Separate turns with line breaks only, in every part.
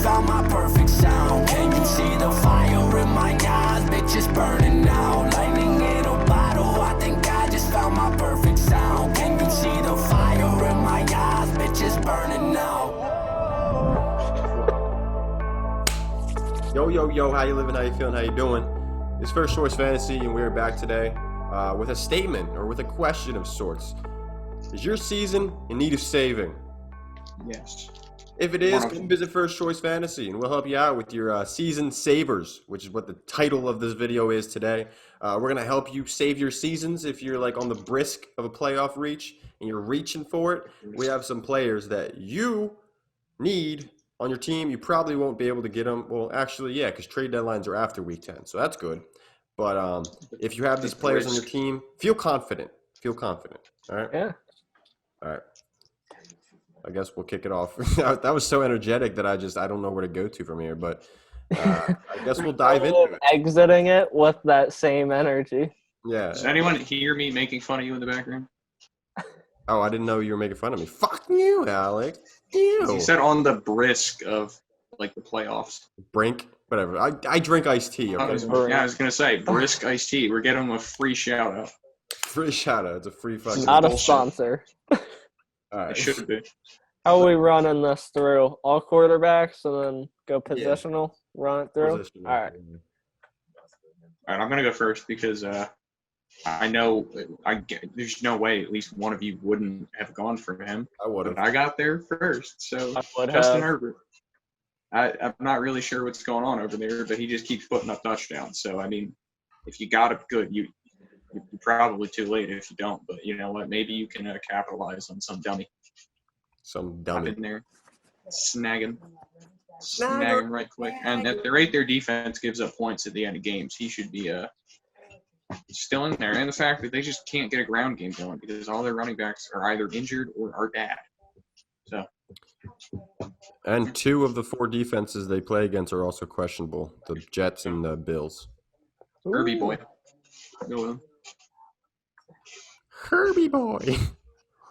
found my perfect sound. Can you see the fire in my eyes? Bitch, it's burning out. Lightning in a bottle. I think I just found my perfect sound. Can you see the fire in my eyes? Bitch, it's burning out.
Yo, how you living, how you feeling, how you doing? It's First Choice Fantasy, and we're back today with a statement or with a question of sorts. Is your season in need of saving?
Yes.
If it is, come visit First Choice Fantasy, and we'll help you out with your season savers, which is what the title of this video is today. We're going to help you save your seasons if you're like on the brisk of a playoff reach and you're reaching for it. We have some players that you need on your team. You probably won't be able to get them. Well, actually, yeah, because trade deadlines are after week 10, so that's good. But if you have these players on your team, feel confident. All right?
Yeah.
All right. I guess we'll kick it off. That was so energetic that I don't know where to go to from here. But I guess we'll dive into it.
Exiting it with that same energy.
Yeah.
Does anyone hear me making fun of you in the background?
Oh, I didn't know you were making fun of me. Fuck you, Alex. You.
You said on the brisk of like the playoffs.
Brink, whatever. I drink iced tea. Okay.
I was gonna say brisk iced tea. We're getting them a free shout out.
Free shout out. It's a free fucking.
Not a sponsor.
All right.
It should be.
How are we running this through? All quarterbacks and then go positional? Yeah. Run it through?
Positional.
All right.
All right, I'm going to go first because I know there's no way at least one of you wouldn't have gone for him.
I would have.
I got there first. So
Justin
Herbert. I'm not really sure what's going on over there, but he just keeps putting up touchdowns. So, I mean, if you got it good, you're probably too late if you don't. But you know what? Maybe you can capitalize on some dummy.
Some dummy.
In there, snagging right quick. And at the rate their defense gives up points at the end of games, he should be still in there. And the fact that they just can't get a ground game going because all their running backs are either injured or are bad. So.
And 2 of the 4 defenses they play against are also questionable: the Jets and the Bills.
Herbie boy. Go with him.
Herbie boy.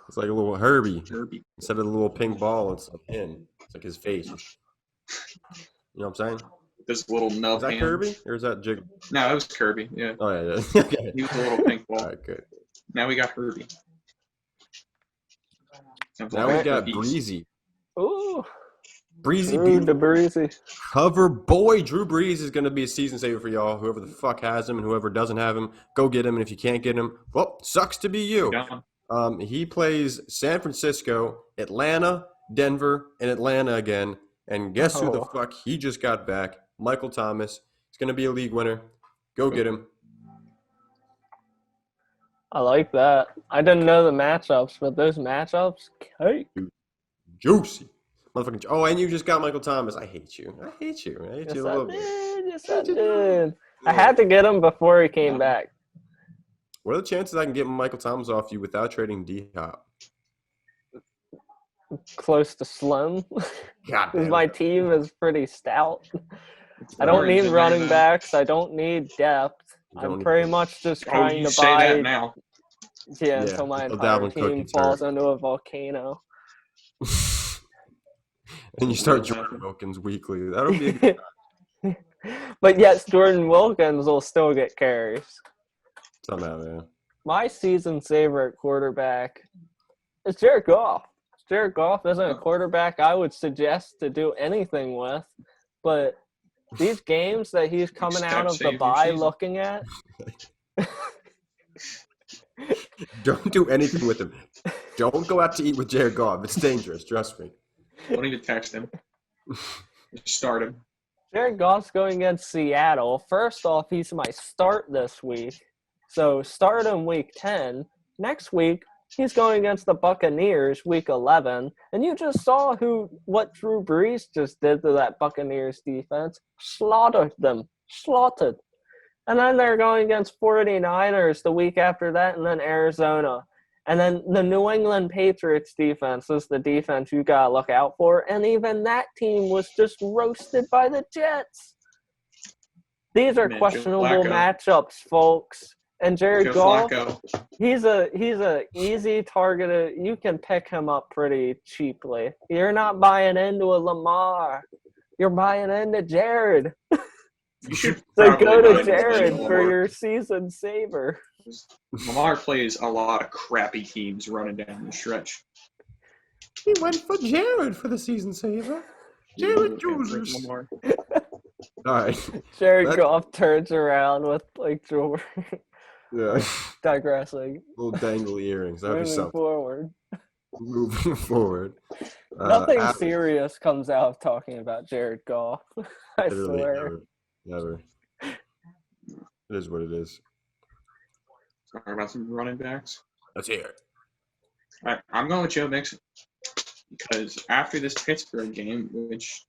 It's like a little Herbie. Instead of the little pink ball, it's like him. It's like his face. You know what I'm saying?
This little nub.
Is that
hand.
Kirby or is that Jig?
No, it was Kirby. Yeah.
Oh yeah. Okay.
He was a little pink ball.
All right, good.
Now we got Herbie.
Now we got Breezy.
Ooh.
Breezy. Cover boy. Drew Brees is going to be a season saver for y'all. Whoever the fuck has him and whoever doesn't have him, go get him. And if you can't get him, well, sucks to be you. He plays San Francisco, Atlanta, Denver, and Atlanta again. And guess who the fuck he just got back? Michael Thomas. He's going to be a league winner. Go get him.
I like that. I didn't know the matchups, but those matchups, cake.
Juicy. Motherfucking. Oh, and you just got Michael Thomas. I hate you. I hate you a little bit.
Yes, I did. I had to get him before he came back.
What are the chances I can get Michael Thomas off you without trading D-Hop?
Close to slim. Because my team is pretty stout. I don't need running backs. I don't need depth. I'm pretty much just trying to buy.
Say that now.
Yeah, until my entire team falls into a volcano.
And you start Jordan Wilkins weekly. That'll be a good time.
But yes, Jordan Wilkins will still get carries.
Somehow, yeah.
My season favorite quarterback is Jared Goff. Jared Goff isn't a quarterback I would suggest to do anything with, but these games that he's coming out of the bye looking at.
Don't do anything with him. Don't go out to eat with Jared Goff. It's dangerous. Trust me.
Don't even text him. Just start him.
Jared Goff's going against Seattle. First off, he's my start this week. So start him week 10. Next week, he's going against the Buccaneers week 11. And you just saw what Drew Brees just did to that Buccaneers defense. Slaughtered them. Slaughtered. And then they're going against 49ers the week after that, and then Arizona. And then the New England Patriots defense is the defense you got to look out for. And even that team was just roasted by the Jets. These are questionable matchups, folks. And Jared Goff, he's a easy target. You can pick him up pretty cheaply. You're not buying into a Lamar. You're buying into Jared.
You should
So
probably
go
run
to
it
Jared
with
for
Lamar.
your season saver.
Lamar plays a lot of crappy teams running down the stretch.
He went for Jared for the season saver. Jared chooses.
Lamar.
All right.
Jared
Let's-
Goff turns around with like Jordan.
Yeah.
Digressing.
Little dangle earrings. That'd be
Moving
something.
forward.
Moving forward.
Nothing
Adam-
serious comes out of talking about Jared Goff. I
Literally
swear.
never. It is what it is.
Talk about some running backs.
Let's hear it.
All right, I'm going with Joe Mixon because after this Pittsburgh game, which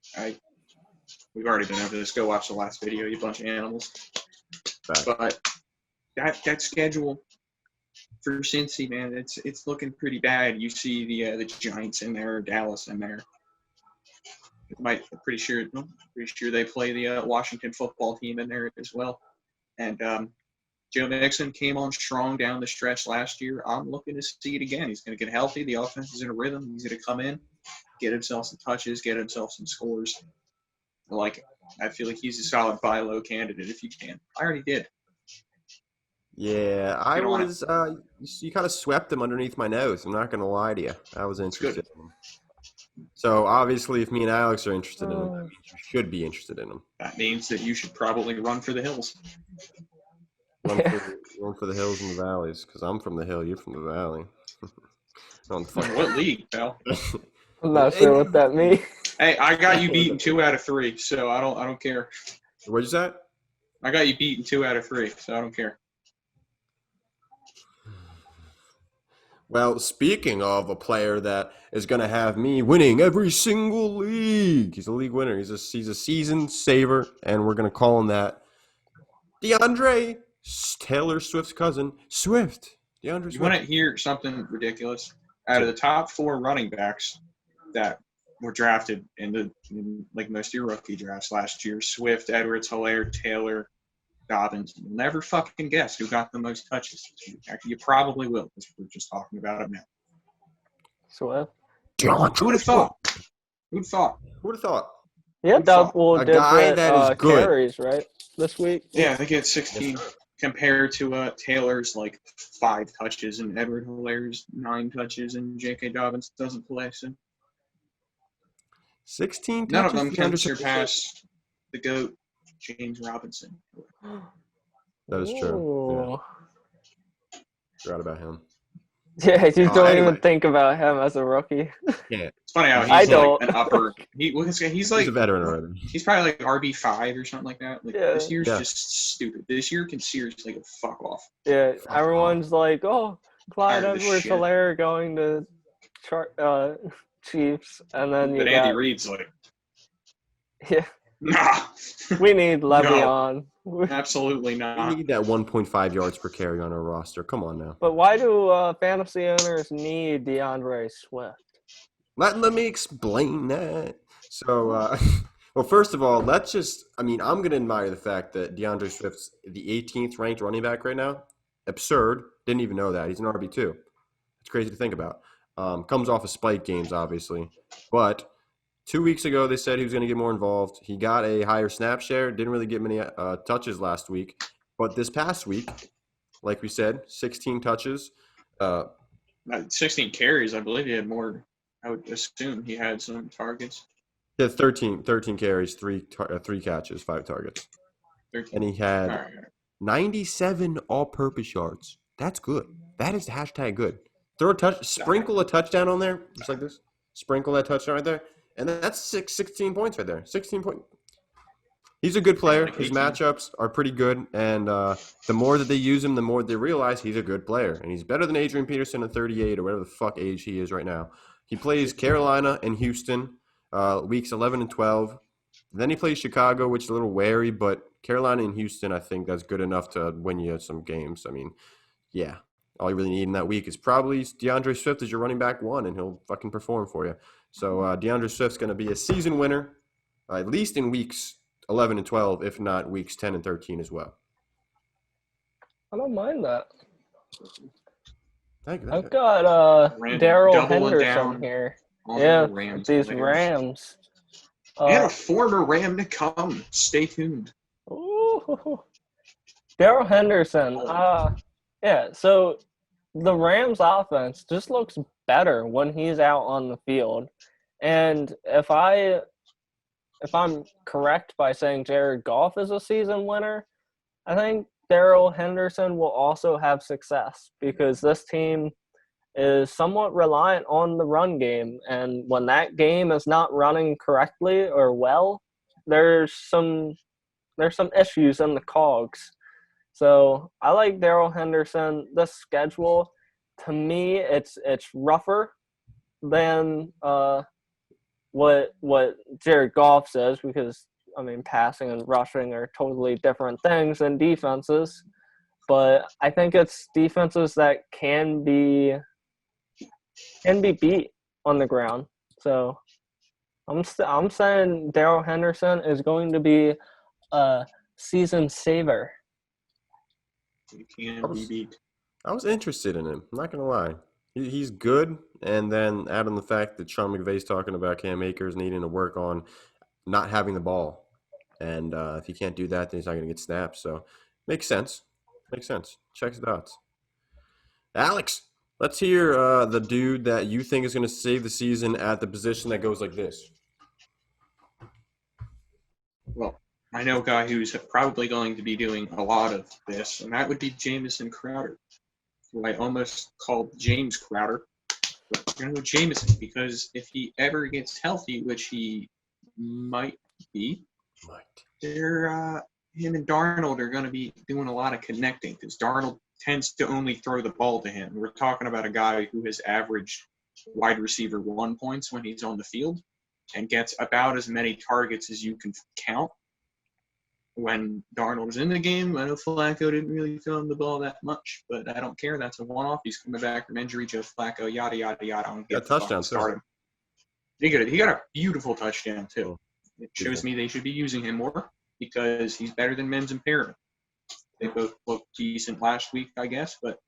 we've already been over this. Go watch the last video, you bunch of animals.
Back.
But that schedule for Cincy, man, it's looking pretty bad. You see the Giants in there, Dallas in there. I'm pretty sure they play the Washington football team in there as well. And Joe Mixon came on strong down the stretch last year. I'm looking to see it again. He's going to get healthy. The offense is in a rhythm. He's going to come in, get himself some touches, get himself some scores. I like it. I feel like he's a solid buy low candidate if you can. I already did.
Yeah, I
You don't wanna-
was. You kind of swept him underneath my nose. I'm not going to lie to you. I was interested in him. So obviously, if me and Alex are interested in him, that means you should be interested in him.
That means that you should probably run for the hills.
Run for the hills and the valleys, because I'm from the hill. You're from the valley.
What league, pal?
I'm not sure what that means.
Hey, I got you beaten 2 out of 3, so I don't care.
What'd you say?
I got you beaten 2 out of 3, so I don't care.
Well, speaking of a player that is going to have me winning every single league, he's a league winner. He's a season saver, and we're going to call him that. Deandre, Taylor Swift's cousin, Swift. Deandre Swift.
You want to hear something ridiculous? Out of the top 4 running backs that were drafted in like most of your rookie drafts last year, Swift, Edwards, Hilaire, Taylor, Dobbins. You'll never fucking guess who got the most touches. You probably will, because we're just talking about it now.
Swift.
Who would have thought? Who'd thought?
Who would have thought?
Yeah,
Who thought?
double
A guy
digit
that is good.
carries, right? This week.
Yeah, they get 16 compared to Taylor's like 5 touches and Edward Hilaire's 9 touches and J.K. Dobbins doesn't play. So
16
none of
touches,
them can
DeAndre Swift.
surpass the GOAT, James Robinson.
That is true.
Ooh.
Yeah, forgot about him.
Yeah, you don't
anyway.
even think about him as a rookie.
Yeah,
It's funny how he's
I
like
don't.
an upper. He's like
he's a veteran already.
he's probably like RB5 or something like that. Like
Yeah.
this year's
Yeah.
just stupid. This year can seriously go fuck off.
Yeah, everyone's like, oh, Clyde
Tired of this shit.
Edwards-Helaire going to Chiefs, and then you
But
got
Andy Reid's like,
yeah,
nah,
we need Le'Veon.
absolutely
We
not.
need that 1.5 yards per carry on our roster. Come on now.
But why do fantasy owners need DeAndre Swift?
Let me explain that. So, well, first of all, I'm going to admire the fact that DeAndre Swift's the 18th ranked running back right now. Absurd. Didn't even know that. He's an RB2. It's crazy to think about. Comes off of spike games, obviously. But 2 weeks ago, they said he was going to get more involved. He got a higher snap share. Didn't really get many touches last week. But this past week, like we said, 16 touches.
16 carries, I believe he had more. I would assume he had some targets.
He had 13 carries, 3 catches, 5 targets.
13.
And he had
All right.
97 all-purpose yards. That's good. That is hashtag good. Sprinkle a touchdown on there, just like this. Sprinkle that touchdown right there. And that's 16 points right there. 16 points. He's a good player. His matchups are pretty good. And the more that they use him, the more they realize he's a good player. And he's better than Adrian Peterson at 38 or whatever the fuck age he is right now. He plays Carolina and Houston weeks 11 and 12. Then he plays Chicago, which is a little wary. But Carolina and Houston, I think that's good enough to win you some games. I mean, yeah. All you really need in that week is probably DeAndre Swift as your running back 1, and he'll fucking perform for you. So DeAndre Swift's going to be a season winner, at least in weeks 11 and 12, if not weeks 10 and 13 as well.
I don't mind that.
Thank you.
I've got
Random
Daryl
doubling
Henderson
down
here.
on
Yeah,
the Rams
these
players.
Rams.
And a former Ram to come. Stay tuned.
Ooh, Daryl Henderson. Yeah. So the Rams' offense just looks better when he's out on the field, and if I'm correct by saying Jared Goff is a season winner, I think Daryl Henderson will also have success because this team is somewhat reliant on the run game, and when that game is not running correctly or well, there's some issues in the cogs. So I like Daryl Henderson. This schedule, to me, it's rougher than what Jared Goff says because I mean passing and rushing are totally different things than defenses. But I think it's defenses that can be beat on the ground. So I'm saying Daryl Henderson is going to be a season saver.
You can be beat.
I was interested in him. I'm not gonna lie. He's good, and then add on the fact that Sean McVay's talking about Cam Akers needing to work on not having the ball, and if he can't do that, then he's not gonna get snaps. So makes sense. Makes sense. Checks the dots. Alex, let's hear the dude that you think is gonna save the season at the position that goes like this.
Well, I know a guy who's probably going to be doing a lot of this, and that would be Jameson Crowder, who I almost called James Crowder. But I'm going to go Jameson because if he ever gets healthy, which he might be, him and Darnold are going to be doing a lot of connecting because Darnold tends to only throw the ball to him. We're talking about a guy who has averaged wide receiver 1 points when he's on the field and gets about as many targets as you can count. When Darnold was in the game, I know Flacco didn't really throw him the ball that much, but I don't care. That's a one-off. He's coming back from injury. Joe Flacco, yada, yada, yada. I don't get
a touchdown,
start him. He got a beautiful touchdown, too. It shows me they should be using him more because he's better than Mims and Perriman. They both looked decent last week, I guess, but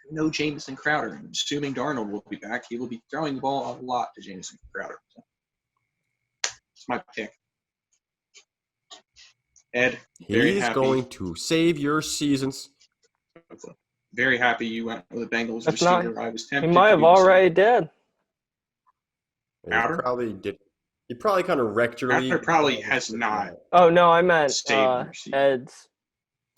no Jameson Crowder. Assuming Darnold will be back, he will be throwing the ball a lot to Jameson Crowder. So, it's my pick. Ed,
he's going to save your seasons.
Very happy you went with the Bengals receiver. I was tempted.
He might have already did.
Crowder?
Probably did. He probably kind of wrecked your league.
Crowder probably has not.
Oh no, I meant Ed's.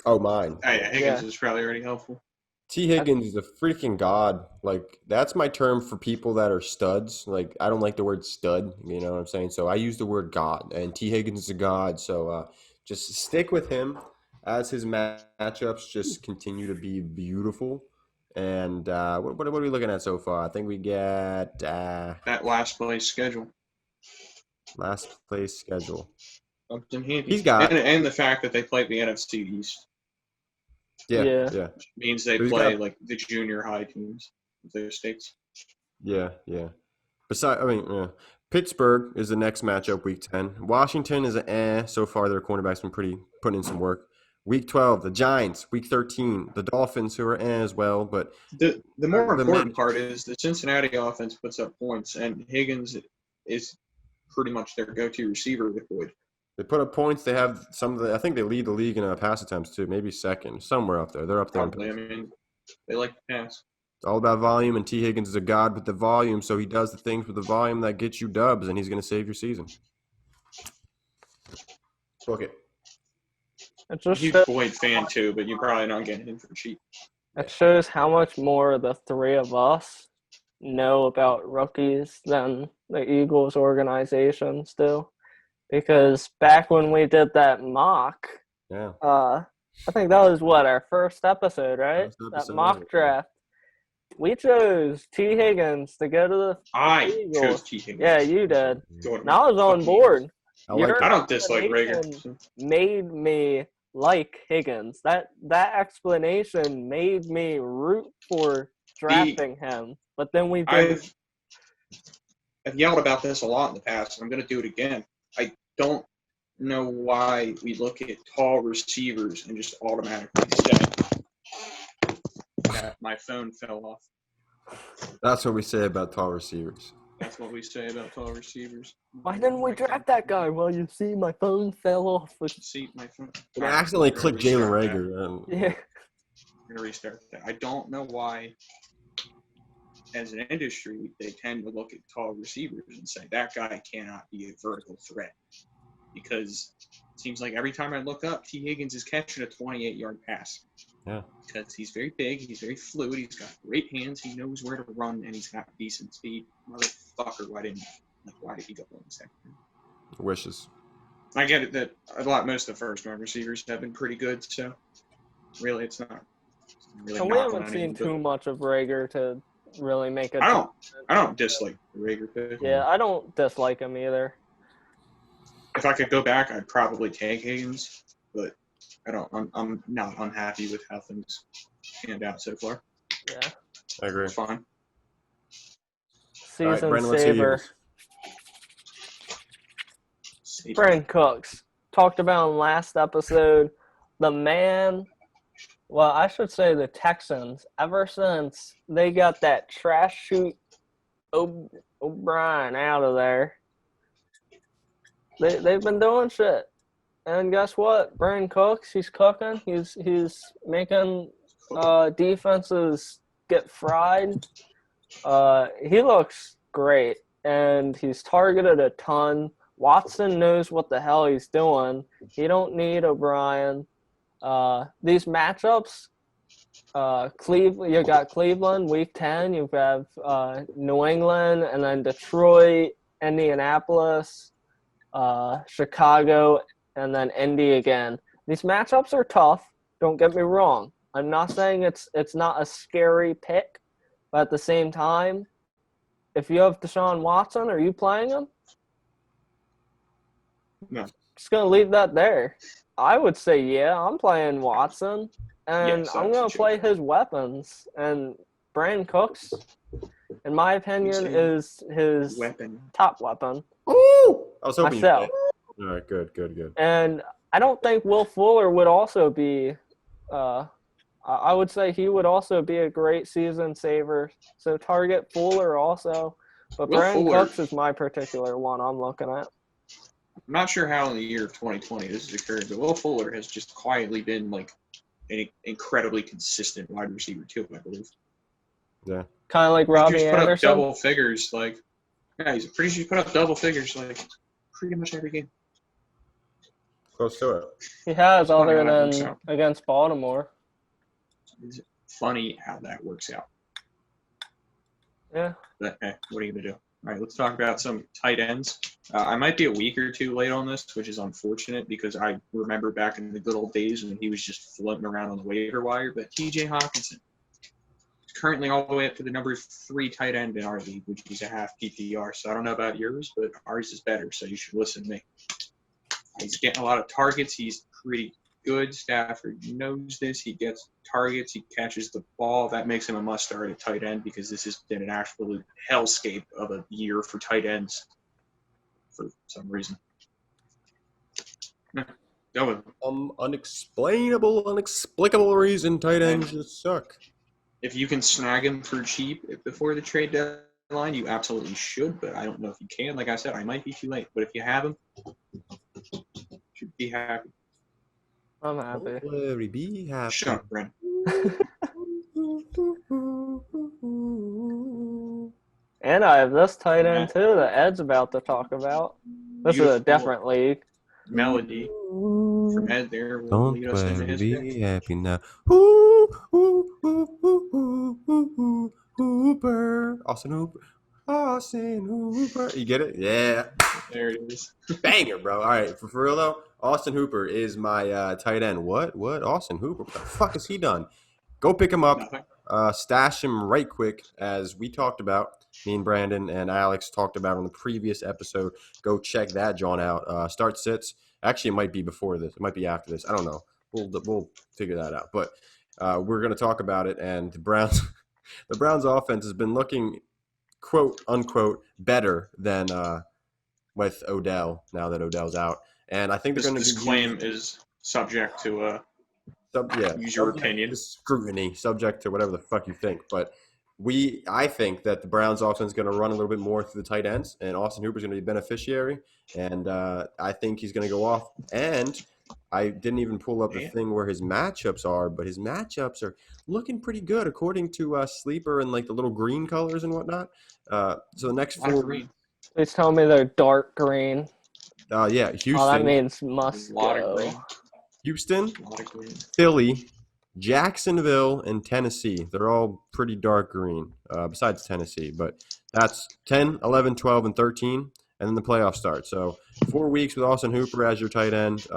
Oh, mine.
Oh, yeah, Higgins is probably already helpful.
T. Higgins is a freaking god. Like, that's my term for people that are studs. Like, I don't like the word stud. You know what I'm saying? So I use the word god, and T. Higgins is a god. So just stick with him as his matchups just continue to be beautiful. And what are we looking at so far? I think we get
that last place schedule.
Last place schedule.
Something handy.
He's got
and the fact that they play the NFC East.
Yeah.
Which means they play like the junior high teams of those states.
Yeah. Pittsburgh is the next matchup, Week 10. Washington is so far. Their cornerbacks been putting in some work. Week 12, the Giants. Week 13, the Dolphins, who are as well. But
the more important part is the Cincinnati offense puts up points, and Higgins is pretty much their go-to receiver with Boyd.
They put up points. They have I think they lead the league in pass attempts too. Maybe second, somewhere up there. They're up there.
Probably. I mean, they like to pass.
It's all about volume, and T. Higgins is a god with the volume, so he does the things with the volume that gets you dubs, and he's going to save your season. Book it.
He's a Boyd fan too, but you're probably not getting him for cheap.
It shows how much more the three of us know about rookies than the Eagles organizations do. Because back when we did that mock, I think that was our first episode, right? That mock draft. We chose T. Higgins to go to the Eagles.
Chose T. Higgins.
Yeah, you did. And I was on board.
I don't dislike Rager.
Made me like Higgins. That explanation made me root for drafting him. But then we did.
I've yelled about this a lot in the past, and I'm going to do it again. I don't know why we look at tall receivers and just automatically say that my phone fell off.
That's what we say about tall receivers.
That's what we say about tall receivers.
Why didn't we draft that guy? Well, you see, my phone fell off.
See, my phone.
And I accidentally clicked Jalen Reagor.
Yeah.
I'm going to restart that. I don't know why, as an industry, they tend to look at tall receivers and say, that guy cannot be a vertical threat. Because it seems like every time I look up, T. Higgins is catching a 28-yard pass.
Yeah.
Because he's very big, he's very fluid, he's got great hands, he knows where to run, and he's got decent speed. Motherfucker, why did he go in the second?
Wishes.
I get it that most of the first-round receivers have been pretty good, so really it's not really.
And we haven't seen too much of Reagor to really make it.
I don't dislike the Reagor pick.
Yeah, I don't dislike him either.
If I could go back, I'd probably take Higgins, but I'm not unhappy with how things panned out so far.
Yeah,
I agree.
It's fine.
Season
All right, Brandon, let's hear
saver.
yours.
Brandon Cooks. Talked about in last episode. The man, well, I should say the Texans, ever since they got that trash shoot O'Brien out of there, they've been doing shit. And guess what? Brandon Cooks, he's cooking. He's making defenses get fried. He looks great, and he's targeted a ton. Watson knows what the hell he's doing. He don't need O'Brien. These matchups, Cleveland. You got Cleveland week 10. You have New England, and then Detroit, Indianapolis, Chicago, and then Indy again. These matchups are tough. Don't get me wrong. I'm not saying it's not a scary pick, but at the same time, if you have Deshaun Watson, are you playing him?
No.
Just gonna leave that there. I would say yeah, I'm playing Watson, and
Yes,
I'm gonna play his weapons. And Brandon Cooks, in my opinion, is his top weapon.
Ooh! I was hoping
Myself.
All right, good.
And I don't think Will Fuller would also be. I would say he would also be a great season saver. So target Fuller also, but Brandon Cooks is my particular one I'm looking at.
I'm not sure how in the year of 2020 this has occurred, but Will Fuller has just quietly been like an incredibly consistent wide receiver too, I believe.
Yeah.
Kind of like Robbie
He put up
Anderson.
double figures, like he's pretty sure he put up double figures like pretty much every game.
Close to it.
He has,
Funny
other
how that
than
works out.
against Baltimore.
It's funny how that works out.
Yeah.
But what are you gonna do? All right, let's talk about some tight ends. I might be a week or two late on this, which is unfortunate because I remember back in the good old days when he was just floating around on the waiver wire. But T.J. Hawkinson is currently all the way up to the number 3 tight end in our league, which is a half PPR. So I don't know about yours, but ours is better. So you should listen to me. He's getting a lot of targets. He's pretty good. Stafford knows this. He gets targets. He catches the ball. That makes him a must-start at tight end because this has been an absolute hellscape of a year for tight ends for some reason. Go with him.
Inexplicable reason tight ends just suck.
If you can snag him for cheap before the trade deadline, you absolutely should, but I don't know if you can. Like I said, I might be too late. But if you have him, you should be happy.
I'm happy.
Larry, be happy.
Shut up, Brent.
And I have this tight end too that Ed's about to talk about. This is a
Beautiful
different league.
melody from Ed there will
Don't
lead us into his pick.
be happy now. Hooper. Austin Hooper. You get it? Yeah.
There it is.
Banger, bro. All right, for real though, Austin Hooper is my tight end. What? Austin Hooper? What the fuck has he done? Go pick him up.
Nothing.
Stash him right quick, as we talked about. Me and Brandon and Alex talked about on the previous episode. Go check that John out. Start sits. Actually, it might be before this. It might be after this. I don't know. We'll figure that out. But we're going to talk about it. And the Browns offense has been looking, quote unquote, better than with Odell now that Odell's out. And I think they're going to.
This claim is subject to use your opinion.
Scrutiny, subject to whatever the fuck you think. But I think that the Browns offense is going to run a little bit more through the tight ends, and Austin Hooper is going to be a beneficiary. And I think he's going to go off. And I didn't even pull up the thing where his matchups are, but his matchups are looking pretty good according to Sleeper and like the little green colors and whatnot. So the next 4 weeks.
Please tell me they're dark green.
Yeah, Houston.
Oh, that means must go.
Houston, Philly, Jacksonville, and Tennessee. They're all pretty dark green, besides Tennessee. But that's 10, 11, 12, and 13, and then the playoffs start. So 4 weeks with Austin Hooper as your tight end.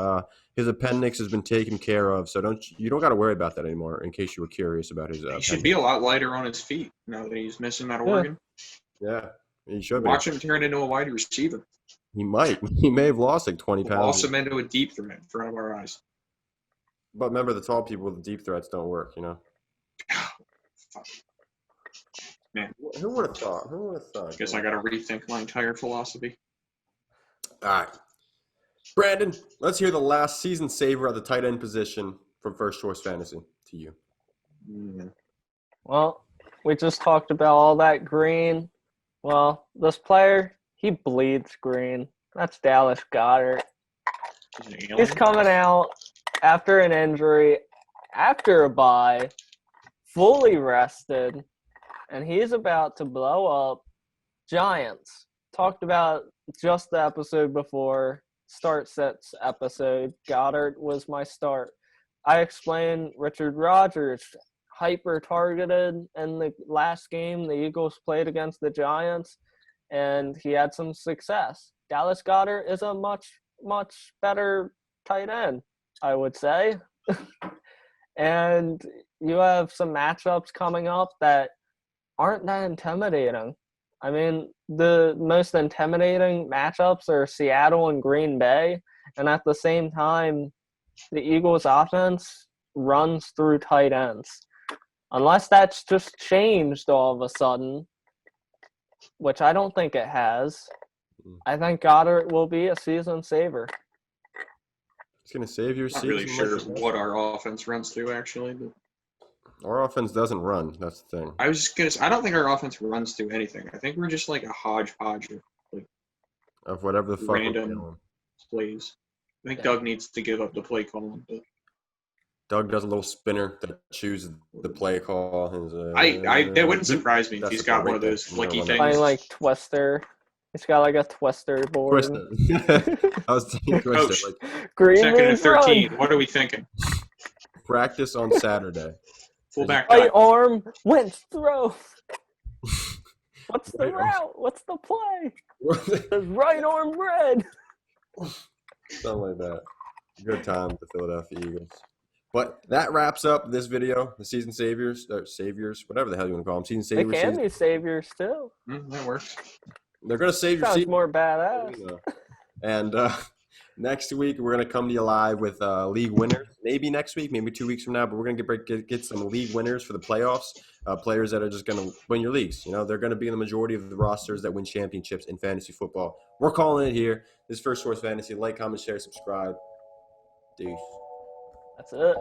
His appendix has been taken care of, so you don't got to worry about that anymore. In case you were curious about his,
he should be a lot lighter on his feet now that he's missing that organ.
Yeah, he should
Watch him turn into a wide receiver.
He might. He may have lost like 20 pounds.
Lost him into a deep threat in front of our eyes.
But remember, the tall people with the deep threats don't work, you know?
Man.
Who would have thought?
I guess I got to rethink my entire philosophy.
All right. Brandon, let's hear the last season saver at the tight end position from First Choice Fantasy to you.
Well, we just talked about all that green. Well, this player, he bleeds green. That's Dallas Goddard. He's coming out after an injury, after a bye, fully rested, and he's about to blow up. Giants. Talked about just the episode before, start sets episode. Goddard was my start. I explained Richard Rodgers hyper-targeted in the last game the Eagles played against the Giants, and he had some success. Dallas Goddard is a much, much better tight end, I would say. And you have some matchups coming up that aren't that intimidating. I mean, the most intimidating matchups are Seattle and Green Bay, and at the same time, the Eagles' offense runs through tight ends. Unless that's just changed all of a sudden, which I don't think it has, I think Goddard will be a season saver.
It's going to save your season.
I'm not really sure what our offense runs through, actually. But
our offense doesn't run. That's the thing.
I was just going to say, I don't think our offense runs through anything. I think we're just like a hodgepodge
of whatever the fuck
random plays. I think Doug needs to give up the play calling. But
Doug does a little spinner that chooses the play call.
That wouldn't surprise me if he's got one of those flicky things.
I like Twister. He's got like a Twister board.
Twister. I was thinking Twister.
Coach,
Green
2nd and 13.
run.
What are we thinking?
Practice on Saturday.
Fullback.
Right arm, Wentz throw. What's the
Right
route? What's the play? There's right arm red.
Something like that. Good time with the Philadelphia Eagles. But that wraps up this video. The season saviors, whatever the hell you want to call them. Season
They
saviors.
can be saviors too.
That works.
They're going to save your
Sounds
season.
more badass.
And next week, we're going to come to you live with league winners. Maybe next week, maybe 2 weeks from now. But we're going to get some league winners for the playoffs. Players that are just going to win your leagues. You know, they're going to be in the majority of the rosters that win championships in fantasy football. We're calling it here. This is First Choice Fantasy. Like, comment, share, subscribe. Deuce.
That's it.